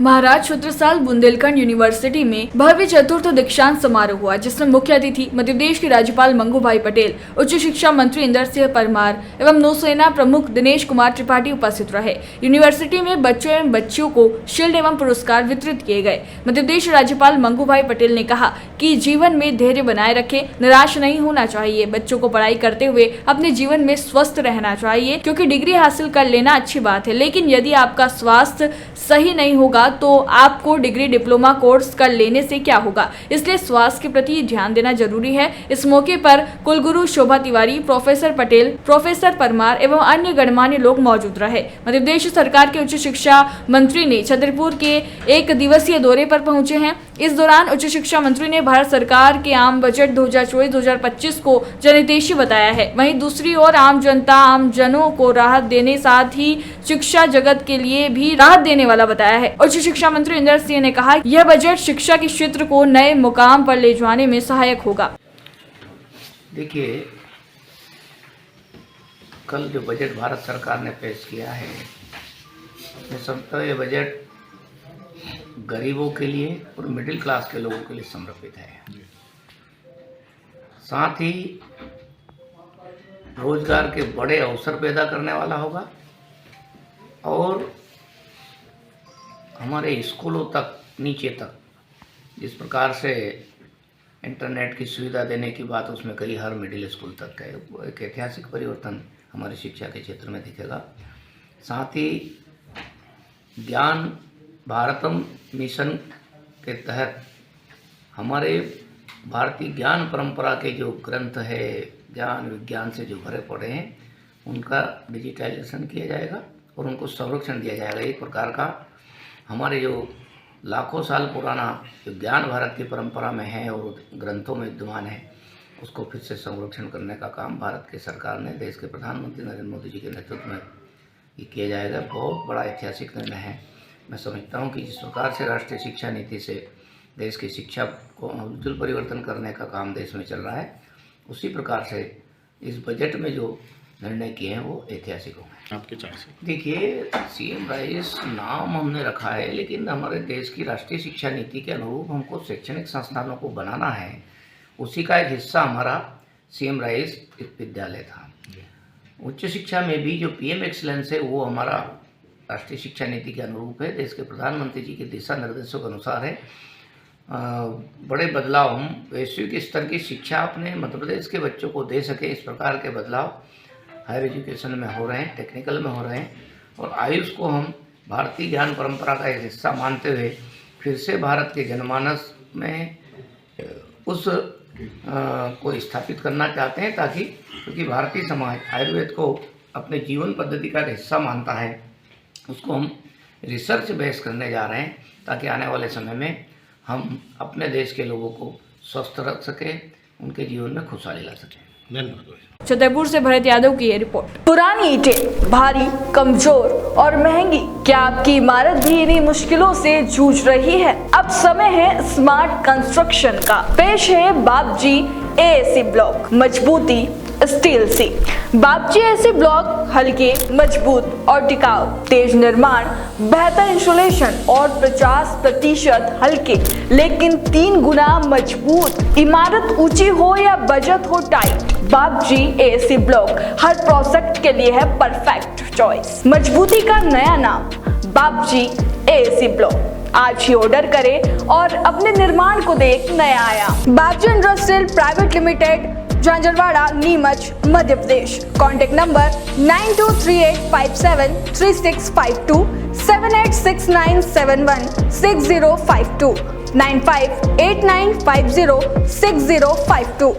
महाराज Chhatrasal Bundelkhand university में भव्य चतुर्थ दीक्षांत समारोह हुआ, जिसमें मुख्य अतिथि मध्य प्रदेश के राज्यपाल मंगूभाई पटेल, उच्च शिक्षा मंत्री इंदर सिंह परमार एवं नौसेना प्रमुख दिनेश कुमार त्रिपाठी उपस्थित रहे। यूनिवर्सिटी में बच्चों एवं बच्चियों को शील्ड एवं पुरस्कार वितरित किए गए। मध्य प्रदेश राज्यपाल मंगूभाई पटेल ने कहा कि जीवन में धैर्य बनाए रखें, निराश नहीं होना चाहिए। बच्चों को पढ़ाई करते हुए अपने जीवन में स्वस्थ रहना चाहिए, क्योंकि डिग्री हासिल कर लेना अच्छी बात है, लेकिन यदि आपका स्वास्थ्य सही नहीं होगा तो आपको डिग्री डिप्लोमा कोर्स कर लेने से क्या होगा। इसलिए स्वास्थ्य के प्रति ध्यान देना जरूरी है। इस मौके पर कुलगुरु शोभा तिवारी, प्रोफेसर पटेल, प्रोफेसर परमार एवं अन्य गणमान्य लोग मौजूद रहे। मध्य प्रदेश सरकार के उच्च शिक्षा मंत्री ने छतरपुर के एक दिवसीय दौरे पर पहुंचे हैं। इस दौरान उच्च शिक्षा मंत्री ने भारत सरकार के आम बजट 2024-2025 को जनहितैषी बताया है। वहीं दूसरी ओर आम जनता, आम जनों को राहत देने, साथ ही शिक्षा जगत के लिए भी राहत देने वाला बताया है। उच्च शिक्षा मंत्री इंदर सिंह ने कहा, यह बजट शिक्षा के क्षेत्र को नए मुकाम पर ले जाने में सहायक होगा। देखिए, कल जो बजट भारत सरकार ने पेश किया है, मैं समझता हूँ ये बजट गरीबों के लिए और मिडिल क्लास के लोगों के लिए समर्पित है। साथ ही रोजगार के बड़े अवसर पैदा करने वाला होगा और हमारे स्कूलों तक, नीचे तक जिस प्रकार से इंटरनेट की सुविधा देने की बात उसमें कही, हर मिडिल स्कूल तक है, वो एक ऐतिहासिक परिवर्तन हमारी शिक्षा के क्षेत्र में दिखेगा। साथ ही ज्ञान भारतम मिशन के तहत हमारे भारतीय ज्ञान परंपरा के जो ग्रंथ है, ज्ञान विज्ञान से जो भरे पड़े हैं, उनका डिजिटाइजेशन किया जाएगा और उनको संरक्षण दिया जाएगा। एक प्रकार का हमारे जो लाखों साल पुराना जो ज्ञान भारत की परंपरा में है और ग्रंथों में विद्यमान है, उसको फिर से संरक्षण करने का काम भारत की सरकार ने, देश के प्रधानमंत्री नरेंद्र मोदी जी के नेतृत्व में ये किया जाएगा। बहुत बड़ा ऐतिहासिक निर्णय है। मैं समझता हूँ कि जिस प्रकार से राष्ट्रीय शिक्षा नीति से देश की शिक्षा को आमूल परिवर्तन करने का काम देश में चल रहा है, उसी प्रकार से इस बजट में जो निर्णय किए हैं वो ऐतिहासिक होंगे। आपके चार से देखिए, सीएम राइज नाम हमने रखा है, लेकिन हमारे देश की राष्ट्रीय शिक्षा नीति के अनुरूप हमको शैक्षणिक संस्थानों को बनाना है। उसी का एक हिस्सा हमारा सीएम राइज विद्यालय था। उच्च शिक्षा में भी जो पीएम एक्सीलेंस है वो हमारा राष्ट्रीय शिक्षा नीति के अनुरूप है, देश के प्रधानमंत्री जी के दिशा निर्देशों के अनुसार है। बड़े बदलाव हम वैश्विक स्तर की शिक्षा अपने मध्य प्रदेश के बच्चों को दे सके, इस प्रकार के बदलाव हायर एजुकेशन में हो रहे हैं, टेक्निकल में हो रहे हैं। और आयुष को हम भारतीय ज्ञान परंपरा का एक हिस्सा मानते हुए फिर से भारत के जनमानस में उस को स्थापित करना चाहते हैं, ताकि क्योंकि भारतीय समाज आयुर्वेद को अपने जीवन पद्धति का हिस्सा मानता है, उसको हम रिसर्च बेस करने जा रहे हैं, ताकि आने वाले समय में हम अपने देश के लोगों को स्वस्थ रख सकें, उनके जीवन में खुशहाली ला सकें। धन्यवाद। छतरपुर से भरत यादव की ये रिपोर्ट। पुरानी ईंटें भारी, कमजोर और महंगी, क्या आपकी इमारत भी इन्हीं मुश्किलों से जूझ रही है? अब समय है स्मार्ट कंस्ट्रक्शन का। पेश है बापजी एएसी ब्लॉक, मजबूती स्टील सी। बापजी एएसी ब्लॉक हल्के, मजबूत और टिकाऊ, तेज निर्माण, बेहतर इंसुलेशन और 50% हल्के लेकिन 3 गुना मजबूत। इमारत ऊंची हो या बजट हो टाइट, बापजी एएसी ब्लॉक हर प्रोजेक्ट के लिए है परफेक्ट चॉइस। मजबूती का नया नाम, बापजी एएसी ब्लॉक। आज ही ऑर्डर करें और अपने निर्माण को दे एक नया आयाम। Bapji industrial private limited, Jhanjharwada, Neemuch, Madhya Pradesh. Contact number 9238573652, 7869716052, 9589506052।